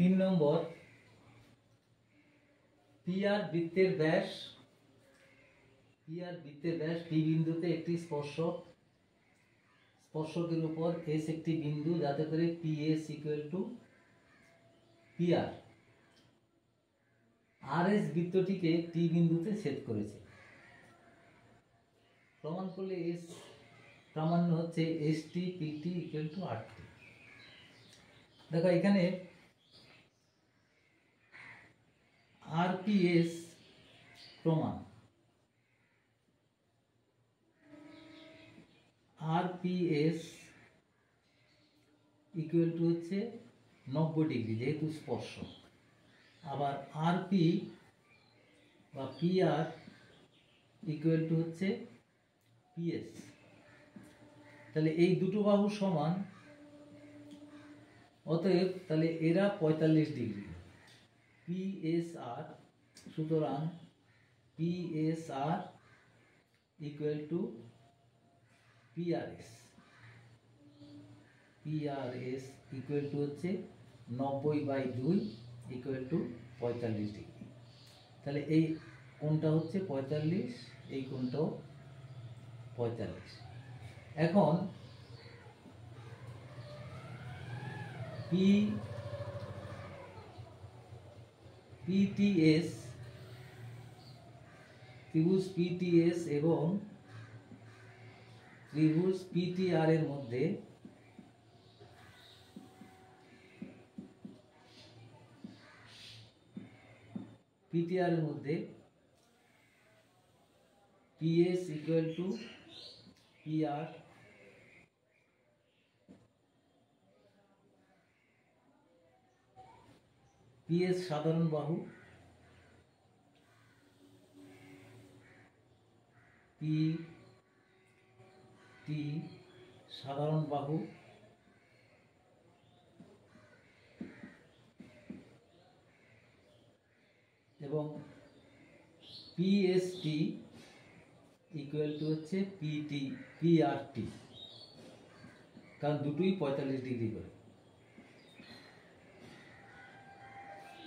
3 নম্বর P R বৃত্তের ব্যাস D বিন্দুতে একটি স্পর্শকের উপর এস একটি বিন্দু, যাতে করে P S equal to P R. R S বৃত্তটিকে টি বিন্দুতে ছেদ করেছে। প্রমাণ করলে এস প্রামাণ্য হচ্ছে S T P T equal to R T. দেখো এখানে আর পি এস প্রমাণ, R P S equal to হচ্ছে 90 ডিগ্রি যেহেতু স্পর্শ। আবার আর পি বা পি আর ইকুয়াল টু হচ্ছে পি এস। তাহলে এই দুটো বাহু সমান, অতএব তাহলে এরা 45 ডিগ্রি। পি এস আর, সুতরাং P S R equal to P R S. P R S equal to হচ্ছে 90/2 ইকুয়াল টু 45 ডিগ্রি। তাহলে এই কোণটা হচ্ছে 45, এই কোণটাও 45। এখন পিটিএস, ত্রিভুজ পিটিএস এবং ত্রিভুজ পিটিআর এর মধ্যে PS equal to PR, PS সাধারণ বাহু, পি টি সাধারণ বাহু এবং পিএসটি ইকুয়াল টু হচ্ছে পিটি পিআরটি, কারণ দুটোই 45 ডিগ্রি করে।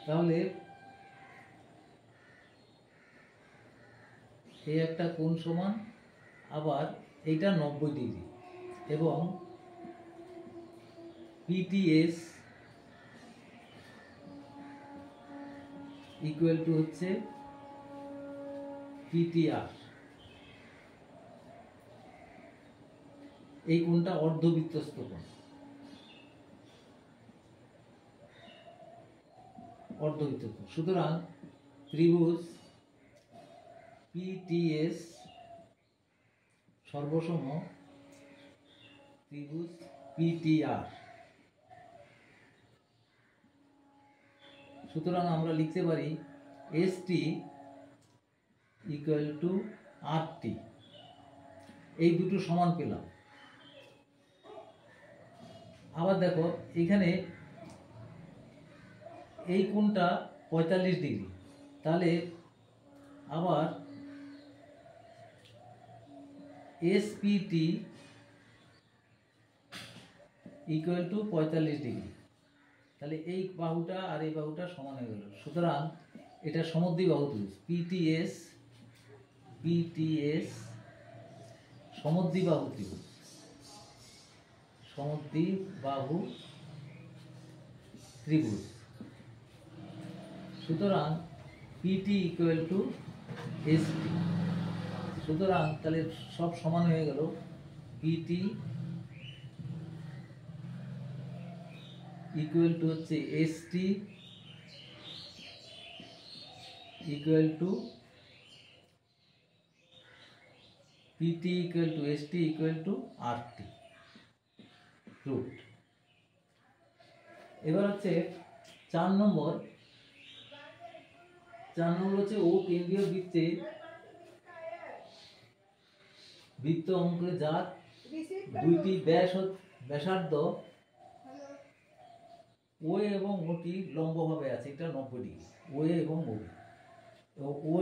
তাহলে এই একটা কোণ সমান, আবার এইটা 90 ডিগ্রি, এবং পিটিএস ইকুয়াল টু হচ্ছে পিটিআর। এই কোণটা অর্ধবৃত্তস্থ কোণ, সুতরাং ত্রিভুজ পিটিএস সর্বসম ত্রিভুজ পিটিআর। সুতরাং আমরা লিখতে পারি এসটি ইকুয়াল টু আরটি। এই দুটো সমান পেলাম। আবার দেখো এখানে এই কোণটা 45 ডিগ্রি, তাহলে আবার এসপিটি ইকুয়াল টু 45 ডিগ্রি। তাহলে এই বাহুটা আর এই বাহুটা সমান হয়ে গেল। সুতরাং এটা সমদ্বিবাহু ত্রিভুজ পিটিএস সমদ্বিবাহু ত্রিভুজ, সমদ্বিবাহু ত্রিভুজ। সুতরাং পিটি ইকুয়াল টু এসটি। সুতরাং তাহলে সব সমান হয়ে গেল। পিটি ইকুয়াল টু হচ্ছে ST equal to PT equal to ST equal to RT root. এবার হচ্ছে 4 নম্বর হচ্ছে ও কেন্দ্রীয় বৃত্ত অঙ্কে যার দুইটি ব্যাসার্ধ ও এবং ওটি লম্বভাবে আছে, এটা 90 ডিগ্রি। ও এবং ও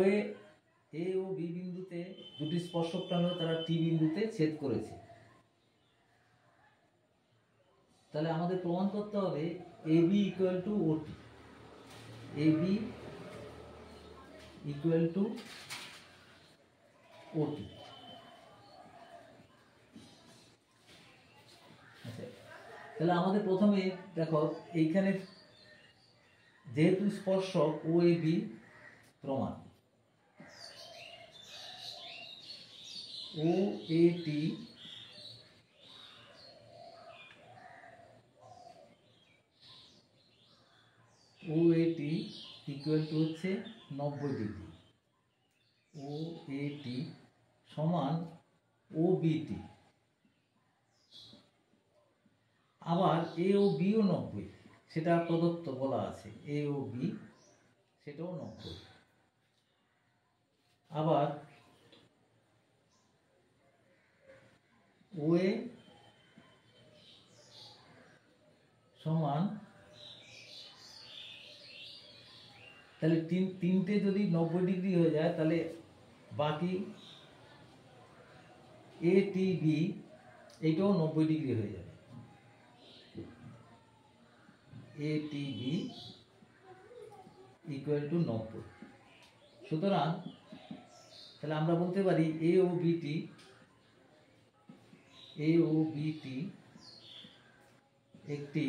এ ও বি বিন্দুতে দুটি স্পর্শক প্রান্ত তারা টি বিন্দুতে ছেদ করেছে। তাহলে আমাদের প্রমাণ করতে হবে এ বি ইকুয়াল টু ওটি। এবি ইকুয়াল টু ওটি। আচ্ছা, তাহলে আমাদের প্রথমে দেখো এইখানে যেহেতু স্পর্শক ও এ বি প্রমাণ, ও এ টি ইকুয়াল টু হচ্ছে 90 ডিগ্রি, ও এ টি সমান ও বিটি, আবার এ ও বিও 90, সেটা প্রদত্ত বলা আছে, এ ও বি সেটাও 90। আবার ও এ সমান, তাহলে তিনটে যদি 90 ডিগ্রি হয়ে যায় তাহলে বাকি এ টি বি এইটাও 90 ডিগ্রি হয়ে যাবে, এ টি বি ইকুয়াল টু 90। সুতরাং তাহলে আমরা বলতে পারি এ ও বিটি একটি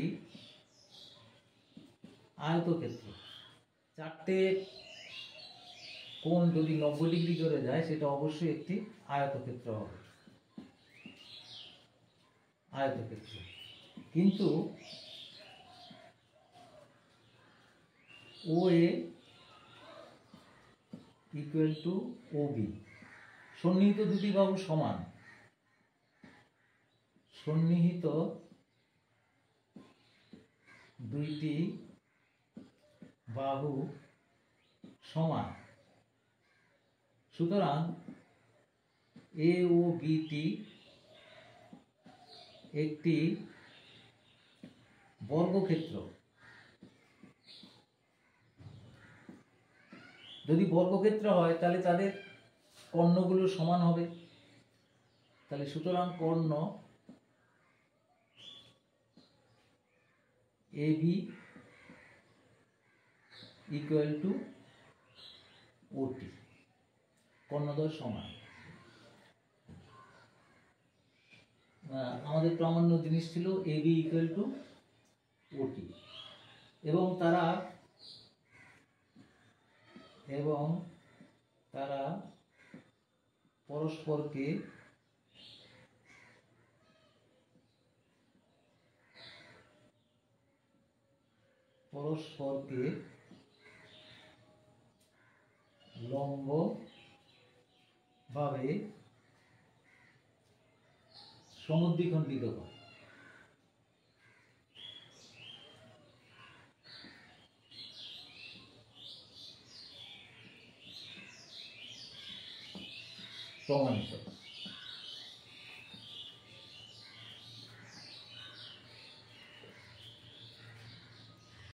আয়তক্ষেত্র। চারটে কোণ যদি 90 ডিগ্রি করে যায় সেটা অবশ্যই একটি আয়তক্ষেত্র হবে, আয়তক্ষেত্র। কিন্তু ও এ ইকুয়াল টু ও বি, সন্নিহিত দুটি বাহু সমান, সন্নিহিত দুইটি বাহু সমান। সুতরাং এ ও বিটি একটি বর্গক্ষেত্র। যদি বর্গক্ষেত্র হয় তাহলে তাদের কর্ণগুলো সমান হবে, তাহলে সুতরাং কর্ণ এ বি ইকুয়াল টু ওটি, কর্ণদ্বয় সমান। আমাদের প্রামাণ্য জিনিস ছিল এ বি ইকুয়াল টু ওটি, এবং তারা পরস্পরকে লম্ব ভাবে সমদ্বিখণ্ডিত করে। প্রমাণিত।